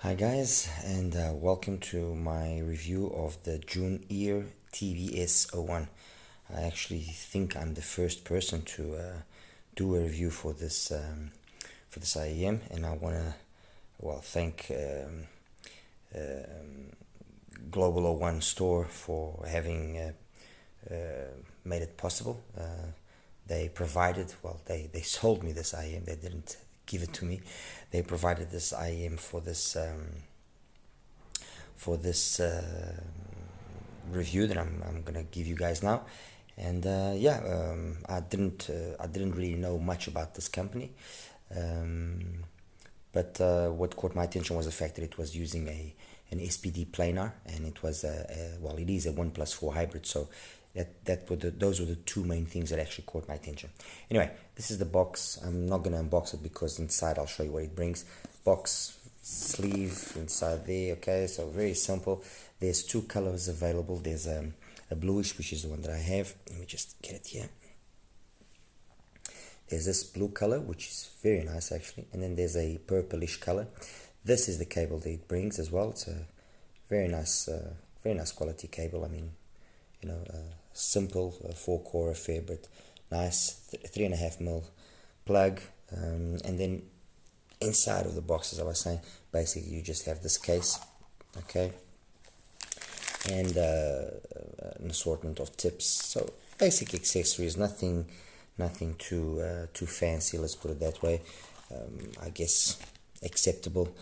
Hi guys, and welcome to my review of the JUNEAR TBS-01. I actually think I'm the first person to do a review for this IEM, and I want to thank Global01 Store for having made it possible. They provided, they sold me this IEM. They didn't give it to me. They provided this IEM for this review that I'm gonna give you guys now. And I didn't really know much about this company, but what caught my attention was the fact that it was using an SPD planar, and it was it is a 1+4 hybrid. So those were the two main things that actually caught my attention. Anyway, this is the box. I'm not gonna unbox it because inside I'll show you what it brings. Box, sleeve inside there. Okay, so very simple. There's two colors available. There's a bluish, which is the one that I have. Let me just get it here. There's this blue color, which is very nice actually, and then there's a purplish color. This is the cable that it brings as well. It's a very nice quality cable. I mean, simple 4-core affair, but nice 3.5mm plug. And then inside of the box, as I was saying, basically you just have this case, okay, and an assortment of tips. So basic accessories, nothing too fancy. Let's put it that way. I guess acceptable.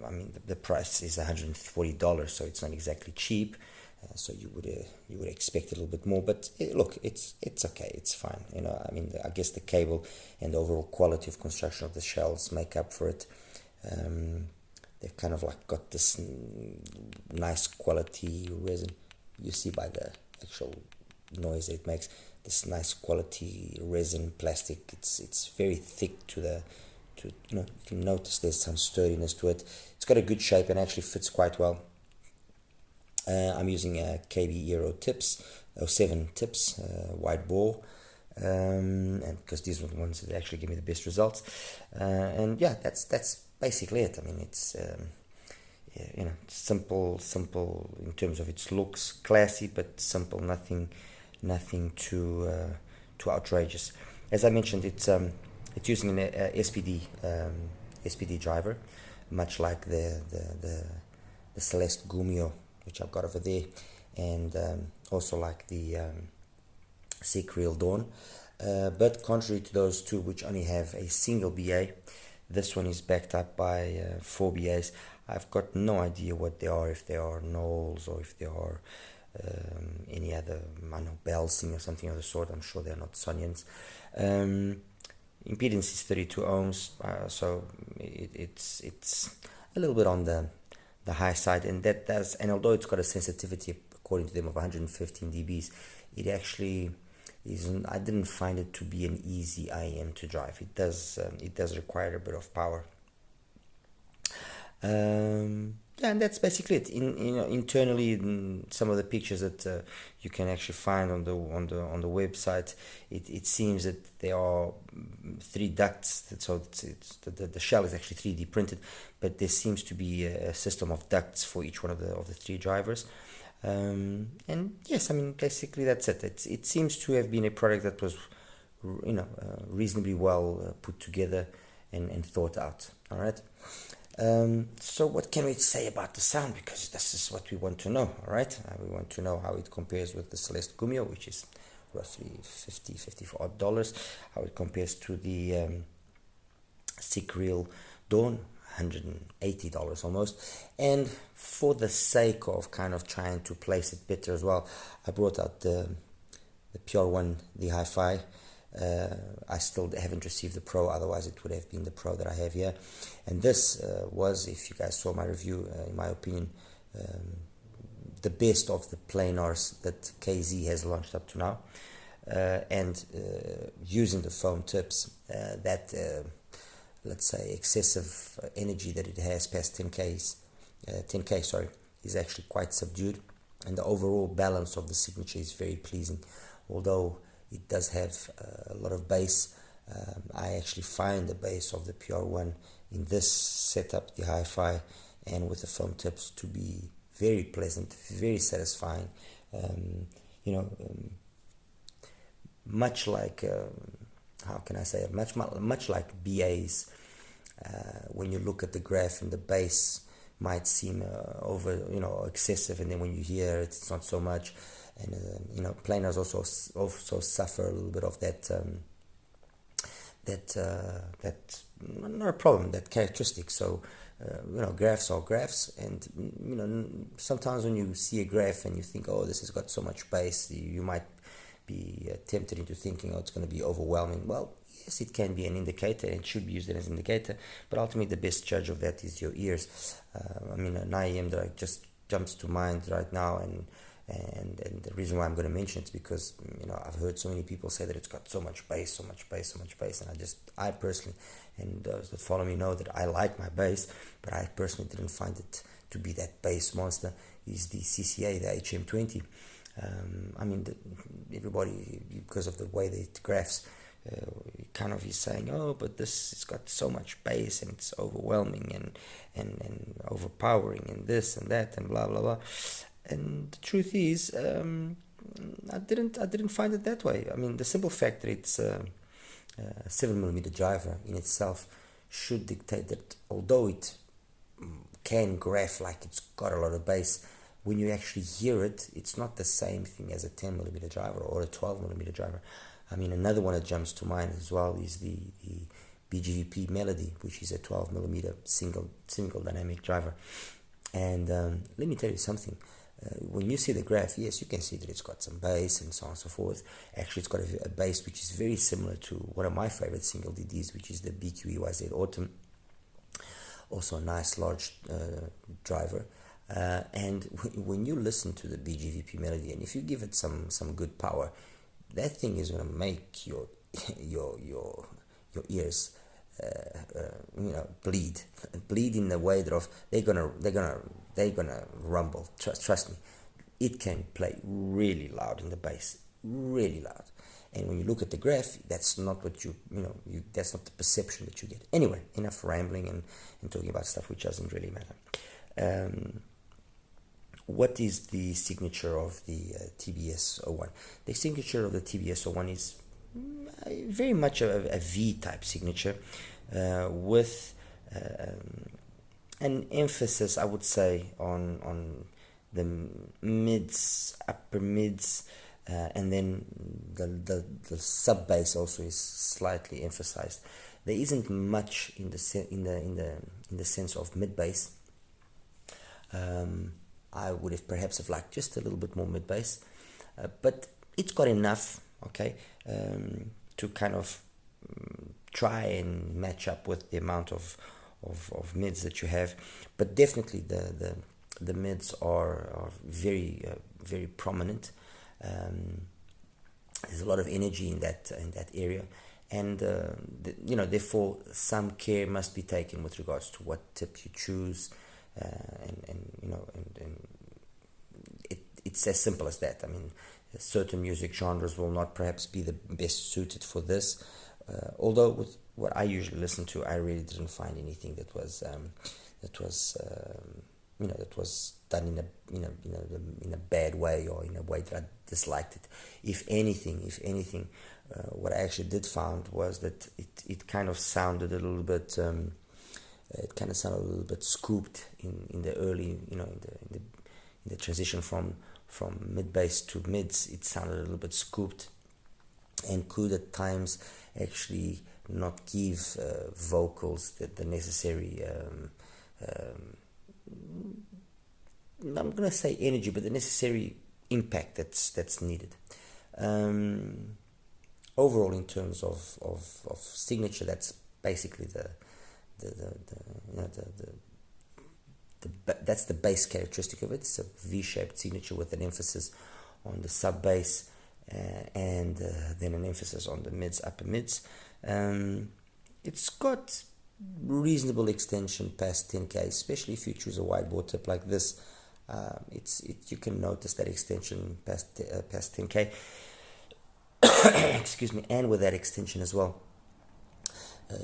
I mean, the price is $140, so it's not exactly cheap. So you would expect a little bit more, but look, it's okay, it's fine. I mean, I guess the cable and the overall quality of construction of the shells make up for it. They've kind of like got this nice quality resin. You see by the actual noise that it makes, this nice quality resin plastic. It's very thick you can notice there's some sturdiness to it. It's got a good shape and actually fits quite well. I'm using KB 07 tips, wide bore, and because these were the ones that actually give me the best results. And yeah, that's basically it. I mean, it's simple in terms of its looks, classy but simple. Nothing too outrageous. As I mentioned, it's using an SPD driver, much like the Celeste Gumio, which I've got over there, and also like the Sequreal Dawn. But contrary to those two, which only have a single BA, this one is backed up by 4 BAs. I've got no idea what they are, if they are Knowles or if they are any other, Belsing or something of the sort. I'm sure they're not Sonyans. Impedance is 32 ohms, so it's a little bit on the high side, and although it's got a sensitivity according to them of 115 dBs, it actually isn't. I didn't find it to be an easy IEM to drive. It does require a bit of power. And that's basically it. Internally, some of the pictures that you can actually find on the website, it seems that there are 3 ducts. So the shell is actually 3D printed, but there seems to be a system of ducts for each one of the 3 drivers. And yes, I mean, basically that's it. It seems to have been a product that was, reasonably well put together and thought out. All right. So what can we say about the sound, because this is what we want to know. All right, we want to know how it compares with the Celeste Gumio, which is roughly $54, how it compares to the Sequreal Dawn, $180 almost. And for the sake of kind of trying to place it better as well, I brought out the Pure One, the HiFi. I still haven't received the Pro, otherwise it would have been the Pro that I have here. And this was, if you guys saw my review, in my opinion, the best of the planars that KZ has launched up to now. And using the foam tips, that let's say excessive energy that it has past 10K, sorry, is actually quite subdued, and the overall balance of the signature is very pleasing. Although it does have a lot of bass, I actually find the bass of the Pure One in this setup, the HiFi, and with the foam tips to be very pleasant, very satisfying. Much like how can I say it? Much like BAs. When you look at the graph and the bass might seem excessive, and then when you hear it, it's not so much. And planers also suffer a little bit of that not a problem, that characteristic. So graphs are graphs, and sometimes when you see a graph and you think, oh, this has got so much bass, you might be tempted into thinking, oh, it's going to be overwhelming. Well, yes, it can be an indicator and should be used as an indicator, but ultimately the best judge of that is your ears. An IEM that just jumps to mind right now, and the reason why I'm going to mention it is because I've heard so many people say that it's got so much bass, and I personally, and those that follow me know that I like my bass, but I personally didn't find it to be that bass monster. Is the CCA, the HM20. Everybody, because of the way the graphs kind of is saying, oh, but this has got so much bass and it's overwhelming and overpowering and this and that and blah blah blah. And the truth is, I didn't find it that way. The simple fact that it's a 7mm driver in itself should dictate that although it can graph like it's got a lot of bass, when you actually hear it, it's not the same thing as a 10mm driver or a 12mm driver. Another one that jumps to mind as well is the BGVP Melody, which is a 12mm single dynamic driver. And let me tell you something. When you see the graph, yes, you can see that it's got some bass and so on and so forth. Actually, it's got a bass which is very similar to one of my favorite single DDs, which is the BQEYZ Autumn. Also a nice large driver. And when you listen to the BGVP Melody, and if you give it some good power, that thing is going to make your ears bleed in the way that they're gonna rumble. Trust me, it can play really loud in the bass, really loud. And when you look at the graph, that's not what that's not the perception that you get. Anyway, enough rambling and talking about stuff which doesn't really matter. What is the signature of the TBS-01? The signature of the TBS-01 is very much a V-type signature with an emphasis, I would say, on the mids, upper mids, and then the sub bass also is slightly emphasized. There isn't much in the sense of mid bass. I would have perhaps liked just a little bit more mid bass, but it's got enough, okay, to kind of try and match up with the amount of mids that you have. But definitely the mids are very very prominent. There's a lot of energy in that area, and therefore some care must be taken with regards to what tip you choose. It's as simple as that. Certain music genres will not perhaps be the best suited for this. Although with what I usually listen to, I really didn't find anything that was done in a bad way or in a way that I disliked it. If anything, what I actually did find was that it kind of sounded a little bit. It kind of sounded a little bit scooped in the early, in the transition from mid bass to mids. It sounded a little bit scooped, and could at times actually not give vocals the necessary. I'm gonna say energy, but the necessary impact that's needed. Overall, in terms of signature, that's basically that's the base characteristic of it. It's a V-shaped signature with an emphasis on the sub bass and then an emphasis on the mids, upper mids. It's got reasonable extension past 10k, especially if you choose a wide bore tip like this. You can notice that extension past 10k. Excuse me, and with that extension as well.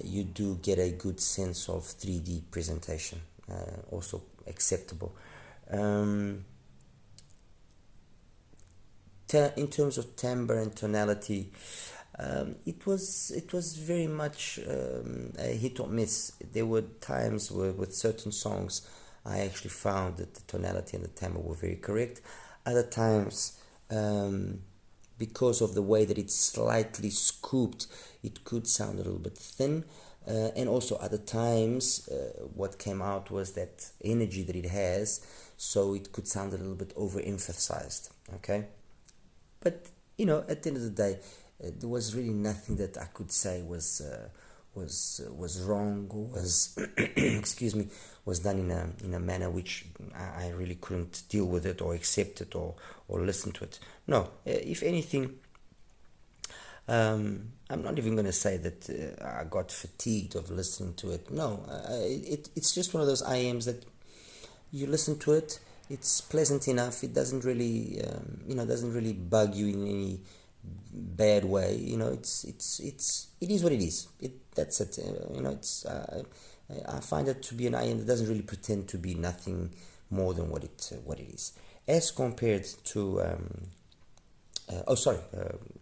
you do get a good sense of 3D presentation, also acceptable. In terms of timbre and tonality, it was very much a hit or miss. There were times where with certain songs I actually found that the tonality and the timbre were very correct. Other times, because of the way that it's slightly scooped, it could sound a little bit thin. And also other times, what came out was that energy that it has, so it could sound a little bit overemphasized. Okay, but at the end of the day, there was really nothing that I could say was wrong or was excuse me, was done in a manner which I really couldn't deal with it or accept it or listen to it. No, if anything, I'm not even going to say that I got fatigued of listening to it. No, it's just one of those IMs that you listen to it. It's pleasant enough. It doesn't really doesn't really bug you in any bad way. It is what it is. That's it. I find it to be an IM that doesn't really pretend to be nothing more than what it is, as compared to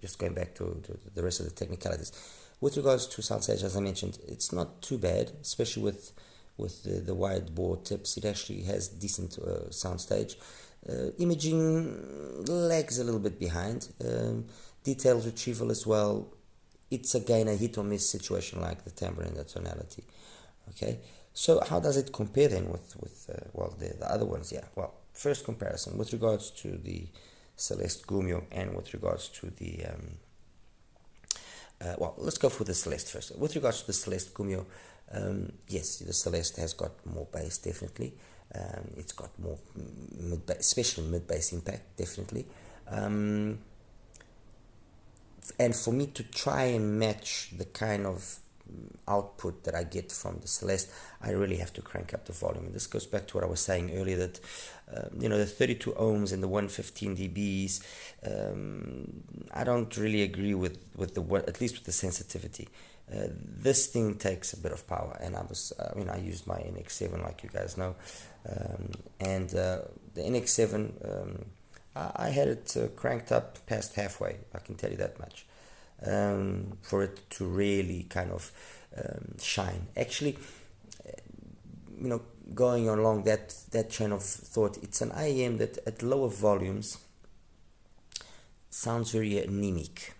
just going back to the rest of the technicalities. With regards to soundstage, as I mentioned, it's not too bad, especially with the wide bore tips. It actually has decent soundstage. Imaging lags a little bit behind. Detail retrieval as well. It's again a hit or miss situation like the timbre and the tonality. Okay, so how does it compare then with the other ones? Yeah, well, first comparison with regards to the Celeste Gumio and with regards to the let's go for the Celeste first. With regards to the Celeste Gumio, yes, the Celeste has got more bass, definitely. It's got more especially mid-bass impact, definitely. And for me to try and match the kind of output that I get from the Celeste, I really have to crank up the volume. And this goes back to what I was saying earlier, that the 32 ohms and the 115 dBs, I don't really agree with at least with the sensitivity. This thing takes a bit of power, and I used my NX7, like you guys know, and the NX7, I had it cranked up past halfway, I can tell you that much, for it to really kind of shine. Actually, going along that chain of thought, it's an IEM that at lower volumes sounds very anemic.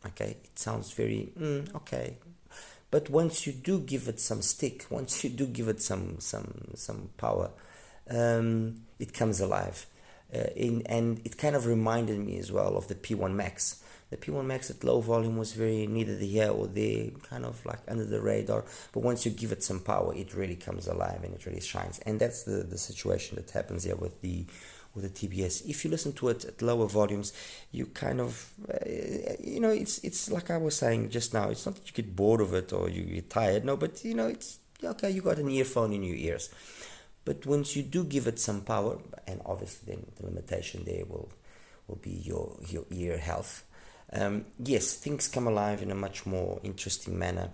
Okay, it sounds very okay, but once you do give it some stick, once you do give it some power, it comes alive. And it kind of reminded me as well of the P1 Max. The P1 Max at low volume was very neither here or there, kind of like under the radar. But once you give it some power, it really comes alive and it really shines. And that's the situation that happens here with the TBS. If you listen to it at lower volumes, you kind of, it's like I was saying just now. It's not that you get bored of it or you get tired. No, but it's okay. You got an earphone in your ears. But once you do give it some power, and obviously then the limitation there will be your ear health. Yes, things come alive in a much more interesting manner.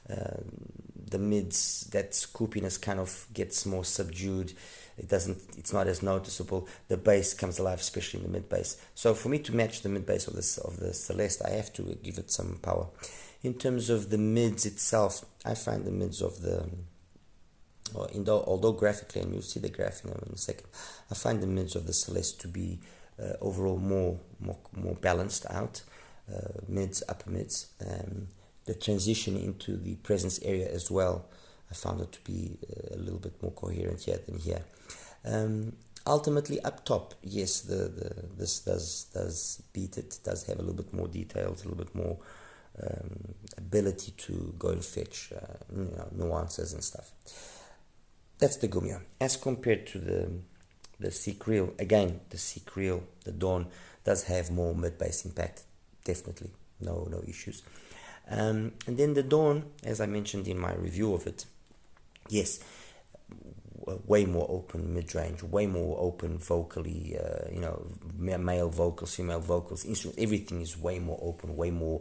The mids, that scoopiness kind of gets more subdued. It's not as noticeable. The bass comes alive, especially in the mid bass. So for me to match the mid bass of the Celeste, I have to give it some power. In terms of the mids itself, I find the mids of the although graphically, and you'll see the graph in a second, I find the mids of the Celeste to be overall more balanced out. Mids, upper mids. The transition into the presence area as well, I found it to be a little bit more coherent here than here. Ultimately, up top, yes, this does beat it. Does have a little bit more details, a little bit more ability to go and fetch nuances and stuff. That's the Gumio. As compared to the Seek Real, again, the Seek Real, the Dawn, does have more mid-bass impact, definitely, no issues. And then the Dawn, as I mentioned in my review of it, yes, way more open mid-range, way more open vocally, male vocals, female vocals, instruments, everything is way more open, way more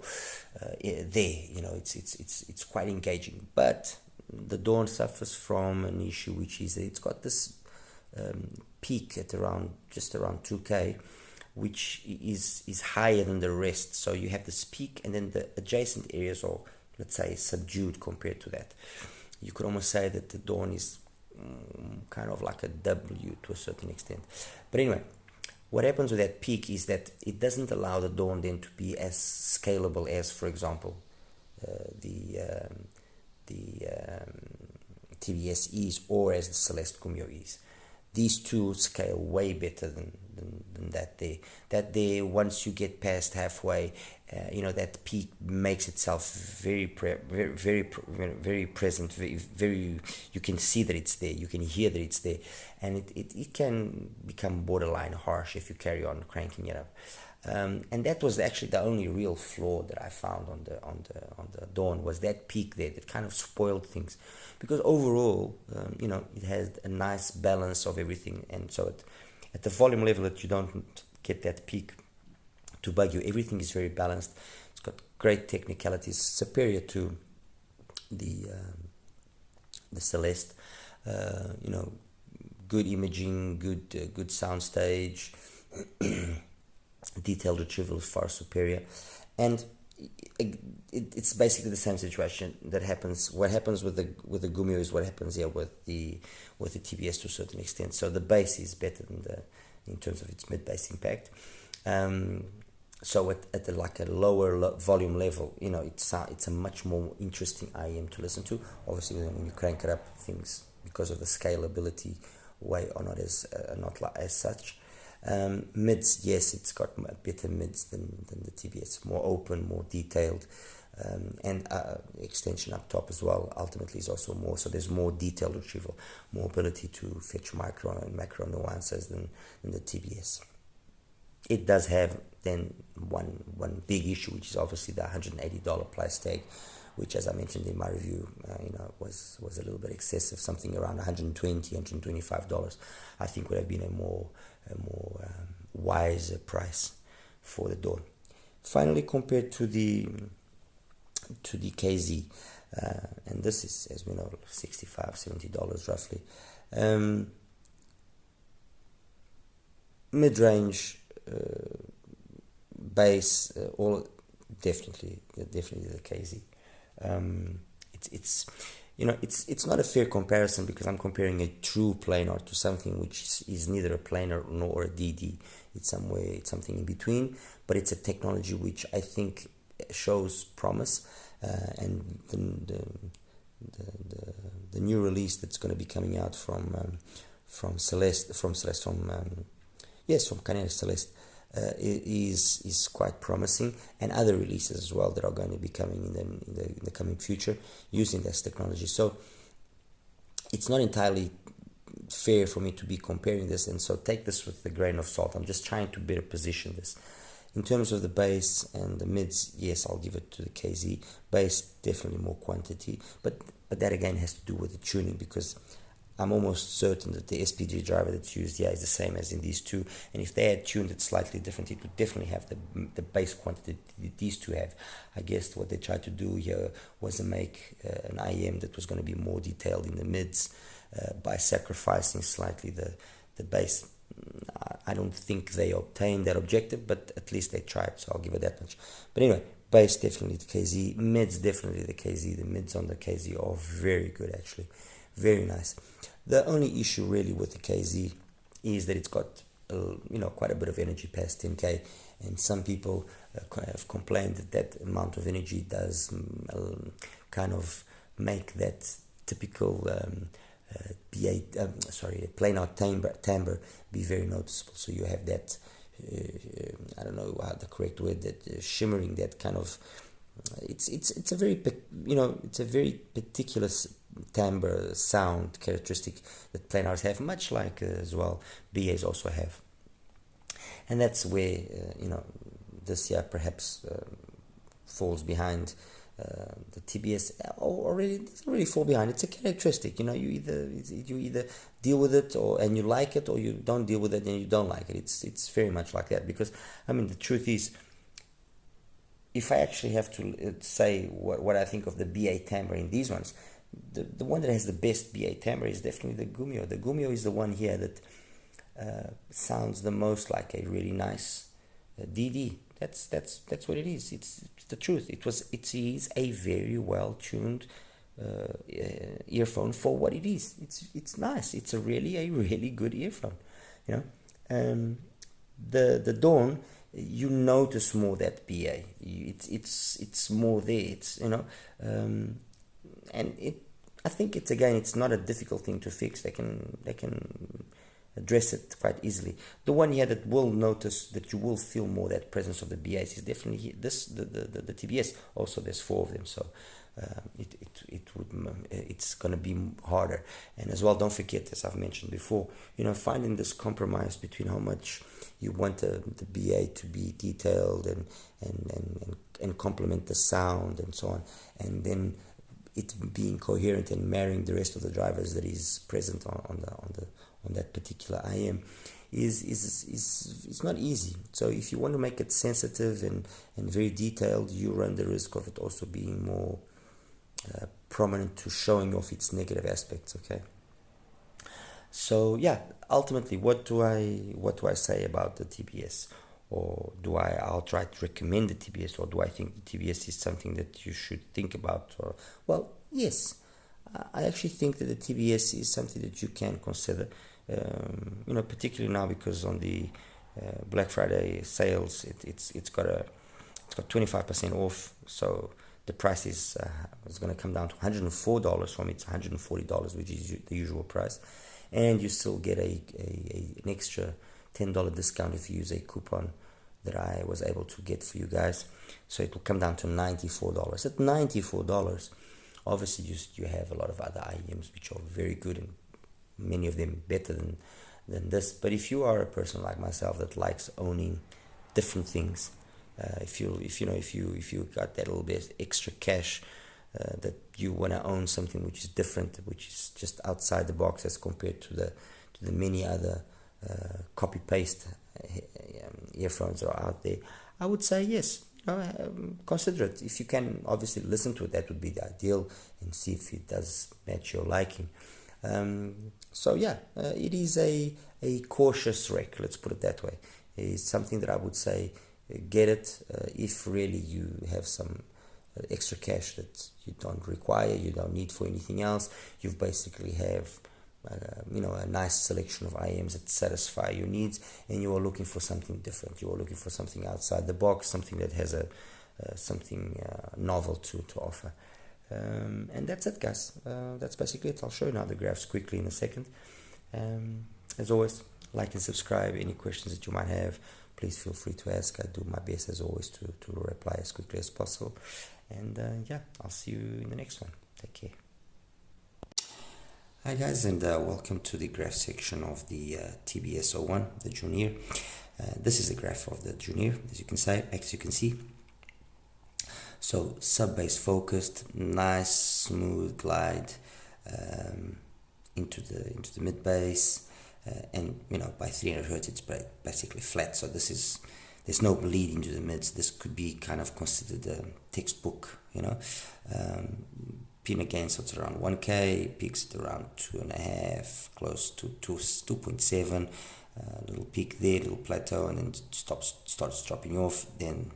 there. It's quite engaging. But the Dawn suffers from an issue, which is that it's got this peak at just around 2K, which is higher than the rest. So you have this peak, and then the adjacent areas are, let's say, subdued compared to that. You could almost say that the Dawn is kind of like a W to a certain extent. But anyway, what happens with that peak is that it doesn't allow the Dawn then to be as scalable as, for example, the TBS is, or as the Celeste Gummio is. These two scale way better than that there. That there, once you get past halfway, that peak makes itself very present, very, you can see that it's there, you can hear that it's there, and it can become borderline harsh if you carry on cranking it up. And that was actually the only real flaw that I found on the Dawn, was that peak there that kind of spoiled things, because overall, it has a nice balance of everything, and so at the volume level that you don't get that peak to bug you, everything is very balanced. It's got great technicalities, superior to the Celeste. Good imaging, good sound stage. Detailed retrieval is far superior, and it's basically the same situation that happens. What happens with the Gummio is what happens here with the TBS to a certain extent. So the bass is better than in terms of its mid bass impact. So at a lower volume level, it's a much more interesting IEM to listen to. Obviously, when you crank it up, things, because of the scalability, are not as such. Mids, yes, it's got better mids than the TBS, more open, more detailed, and extension up top as well ultimately is also more, so there's more detailed retrieval, more ability to fetch micro and macro nuances than the TBS. It does have then one big issue, which is obviously the $180 price tag, which, as I mentioned in my review, was a little bit excessive. Something around $120, $125, I think would have been a more wiser price for the Dawn. Finally, compared to the KZ, and this is, as we know, $65, $70 roughly. Mid-range, bass, all definitely the KZ. It's not a fair comparison, because I'm comparing a true planar to something which is neither a planar nor a DD. It's something in between, but it's a technology which I think shows promise, and the new release that's going to be coming out from KINHS Celeste is quite promising, and other releases as well that are going to be coming in the coming future using this technology. So it's not entirely fair for me to be comparing this, and so take this with a grain of salt. I'm just trying to better position this. In terms of the bass and the mids, yes, I'll give it to the KZ. Bass, definitely more quantity, but that again has to do with the tuning, because I'm almost certain that the SPD driver that's used here is the same as in these two, and if they had tuned it slightly different, it would definitely have the bass quantity that these two have. I guess what they tried to do here was to make an IEM that was going to be more detailed in the mids by sacrificing slightly the bass. I don't think they obtained that objective, but at least they tried, so I'll give it that much. But anyway, bass definitely the KZ, mids definitely the KZ. The mids on the KZ are very good, actually, very nice. The only issue really with the KZ is that it's got quite a bit of energy past 10K, and some people have complained that amount of energy does kind of make that typical planar timbre be very noticeable. So you have that I don't know how the correct word, that shimmering, that kind of it's a very particular timbre sound characteristic that planars have, much like as well BAs also have, and that's where this year perhaps falls behind the TBS already doesn't really fall behind. It's a characteristic, you either deal with it and you like it, or you don't deal with it and you don't like it. It's very much like that, because I mean the truth is, if I actually have to say what I think of the BA timbre in these ones, the one that has the best BA timbre is definitely the Gumio. The Gumio is the one here that sounds the most like a really nice DD. That's what it is. It's the truth. It is a very well tuned earphone for what it is. It's nice. It's a really good earphone. The Dawn, you notice more that BA. It's more there. And I think it's not a difficult thing to fix. They can address it quite easily. The one here that will notice that you will feel more that presence of the BAs is definitely the TBS. Also, there's 4 of them, so it's gonna be harder. And as well, don't forget, as I've mentioned before, finding this compromise between how much you want the BA to be detailed and complement the sound and so on, and then it being coherent and marrying the rest of the drivers that is present on that particular IM is not easy. So if you want to make it sensitive and very detailed, you run the risk of it also being more prominent to showing off its negative aspects. Okay. So yeah, ultimately, what do I say about the TBS? Or do I'll try to recommend the TBS, or do I think the TBS is something that you should think about? Well, yes, I actually think that the TBS is something that you can consider, particularly now, because on the Black Friday sales, it's got 25% off, so the price is going to come down to $104 from its $140, which is the usual price, and you still get an extra $10 discount if you use a coupon that I was able to get for you guys. So it will come down to $94. At $94, obviously you have a lot of other IEMs which are very good, and many of them better than this. But if you are a person like myself that likes owning different things, if you got that little bit extra cash, that you want to own something which is different, which is just outside the box as compared to the many other copy-paste earphones that are out there, I would say yes, consider it. If you can obviously listen to it, that would be the ideal, and see if it does match your liking. So yeah, it is a cautious wreck, let's put it that way. It's something that I would say, get it if really you have some extra cash that you don't require, you don't need for anything else. You basically have a nice selection of IMs that satisfy your needs, and you are looking for something different. You are looking for something outside the box, something that has something novel to offer. And that's it, guys. That's basically it. I'll show you now the graphs quickly in a second. As always, like and subscribe. Any questions that you might have, please feel free to ask. I do my best, as always, to reply as quickly as possible. And I'll see you in the next one. Take care. Hi guys, and welcome to the graph section of the TBS-01, the JUNEAR. This is the graph of the JUNEAR, as you can see. So sub-bass focused, nice smooth glide into the mid bass, and by 300 hertz it's basically flat. So there's no bleed into the mids. This could be kind of considered a textbook, Pin again, so it's around 1K, peaks at around 2.5, close to 2.7, little peak there, little plateau, and then starts dropping off, then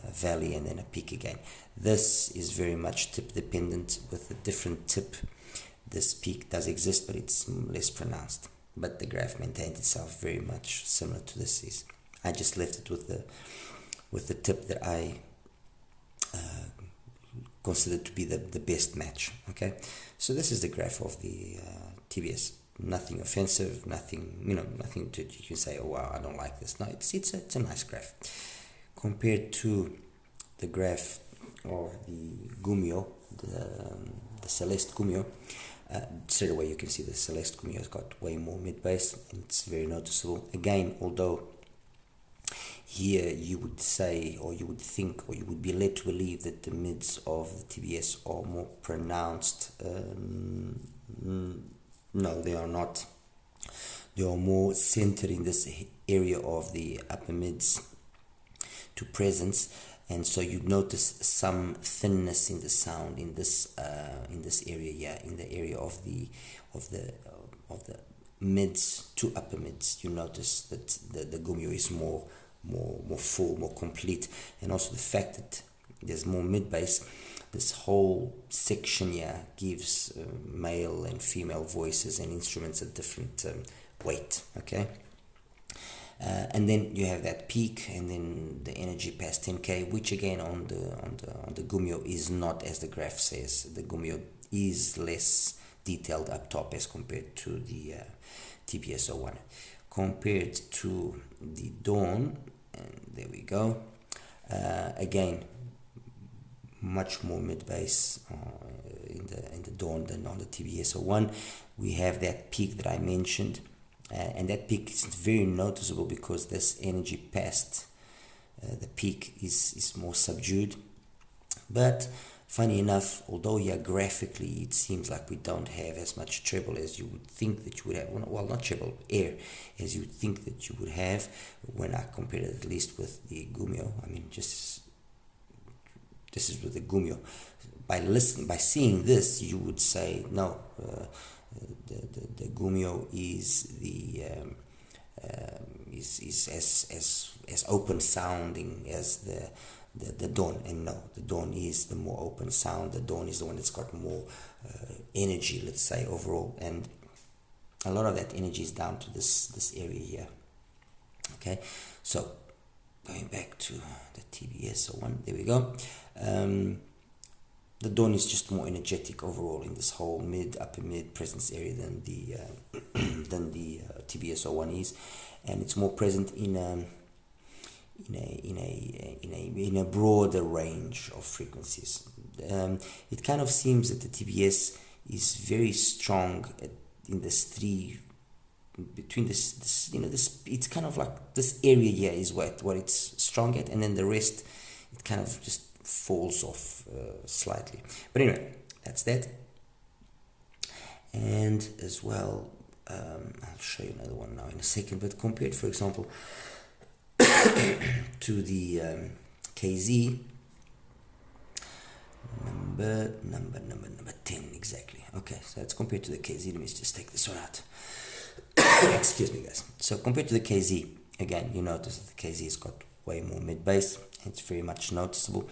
a valley, and then a peak again. This is very much tip dependent. With a different tip, this peak does exist, but it's less pronounced. But the graph maintains itself very much similar to this. I just left it with the tip that I considered to be the best match. Okay, so this is the graph of the TBS. Nothing offensive, nothing to you can say, oh wow, I don't like this. No, it's a nice graph compared to the graph of the Gumio, the Celeste Gumio. Straight away you can see the Celeste Gumio has got way more mid bass, and it's very noticeable. Again, although here you would say, or you would think, or you would be led to believe that the mids of the TBS are more pronounced. No, they are not. They are more centered in this area of the upper mids to presence, and so you notice some thinness in the sound in this area, in the area of the mids to upper mids. You notice that the gumio is more full, more complete, and also the fact that there's more mid bass. This whole section here gives male and female voices and instruments a different weight. Okay. And then you have that peak, and then the energy past 10k, which again on the gumio is not, as the graph says. The gumio is less detailed up top as compared to the TBS-01. Compared to the Dawn, and there we go. Again, much more mid bass in the Dawn than on the TBS-01. We have that peak that I mentioned. And that peak is very noticeable because this energy past the peak is more subdued. But funny enough, although here graphically it seems like we don't have as much treble as you would think that you would have, well, not treble, air, as you would think that you would have when I compare it at least with the gumio. I mean, this is with the gumio. By seeing this, you would say no. The gumio is as open sounding as the Dawn, and no, the Dawn is the more open sound. The Dawn is the one that's got more energy, let's say, overall, and a lot of that energy is down to this area here. Okay, so going back to the TBS-01, there we go. The Dawn is just more energetic overall in this whole upper mid presence area than the TBS-01 is, and it's more present in a broader range of frequencies. It kind of seems that the TBS is very strong in this between this it's kind of like this area here is what it's strong at, and then the rest it kind of just falls off slightly. But anyway, that's that. And as well, I'll show you another one now in a second, but compared, for example, to the KZ, number 10 exactly. Okay, so it's compared to the KZ. Let me just take this one out. Excuse me, guys. So compared to the KZ, again, you notice that the KZ has got way more mid bass. It's very much noticeable.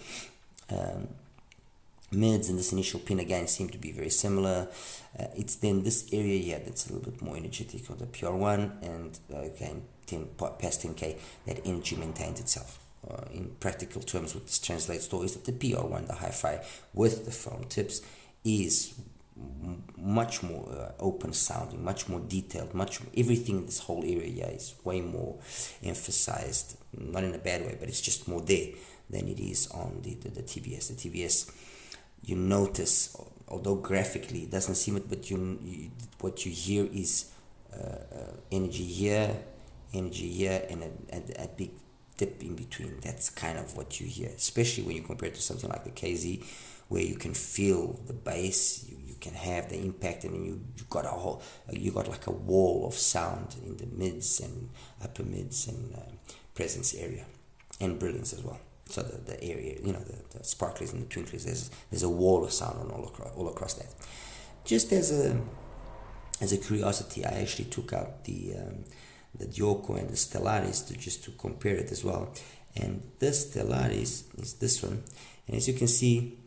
Mids and this initial pin again seem to be very similar. It's then this area here that's a little bit more energetic on the PR1, and again past 10k, that energy maintains itself. In practical terms, what this translates to is that the PR1, the HiFi with the phone tips, is much more open sounding, much more detailed, everything in this whole area is way more emphasized, not in a bad way, but it's just more there than it is on the TBS. The TBS, you notice, although graphically it doesn't seem it, but what you hear is energy here, and a big dip in between. That's kind of what you hear, especially when you compare it to something like the KZ, where you can feel the bass, you can have the impact, and then you got like a wall of sound in the mids and upper mids and presence area, and brilliance as well. So the area, the sparklies and the twinklies, there's a wall of sound all across that. Just as a curiosity, I actually took out the Dioko and the Stellaris to compare it as well. And this Stellaris is this one, and as you can see,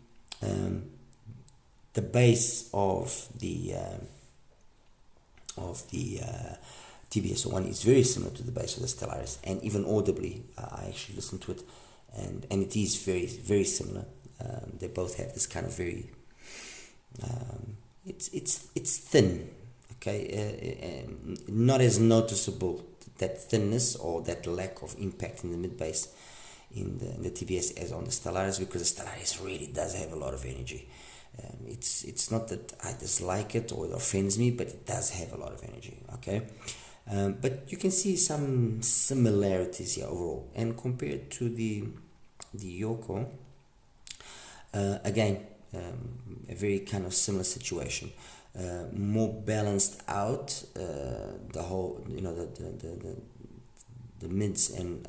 the bass of the TBS-01 is very similar to the bass of the Stellaris, and even audibly, I actually listened to it, and it is very, very similar. They both have this kind of very it's thin, okay, not as noticeable, that thinness or that lack of impact in the mid bass in the TBS as on the Stellaris, because the Stellaris really does have a lot of energy. It's not that I dislike it or it offends me, but it does have a lot of energy. Okay, But you can see some similarities here overall, and compared to the Yoko, again, a very kind of similar situation, more balanced out, the whole, the mids and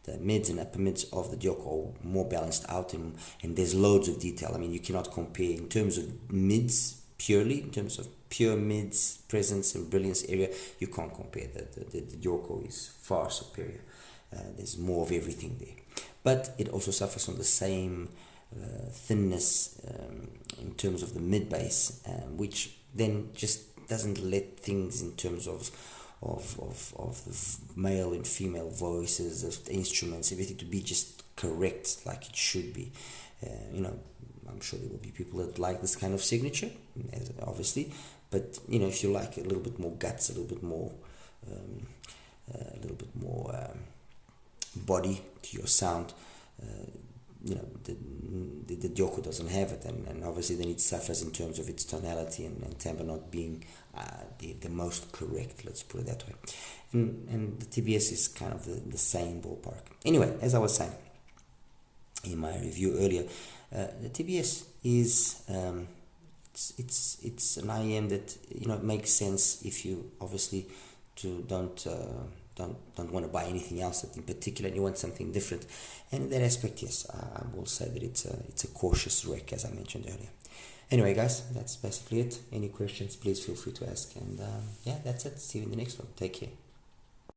the mids and upper mids of the Yoko are more balanced out, and there's loads of detail. I mean, you cannot compare in terms of mids purely, in terms of pure mids, presence and brilliance area, you can't compare. The Yoko is far superior. There's more of everything there. But it also suffers from the same thinness in terms of the mid bass, which then just doesn't let things in terms of the male and female voices, of the instruments, everything to be just correct like it should be. I'm sure there will be people that like this kind of signature, obviously, but if you like a little bit more guts, a little bit more body to your sound, the Yoko doesn't have it, and obviously then it suffers in terms of its tonality and timbre not being the most correct, let's put it that way. And the TBS is kind of the same ballpark. Anyway, as I was saying in my review earlier, the TBS is it's an IEM that it makes sense if you obviously don't want to buy anything else in particular and you want something different. And in that aspect, yes, I will say that it's a cautious rec, as I mentioned earlier. Anyway, guys, that's basically it. Any questions, please feel free to ask. And yeah, that's it. See you in the next one. Take care.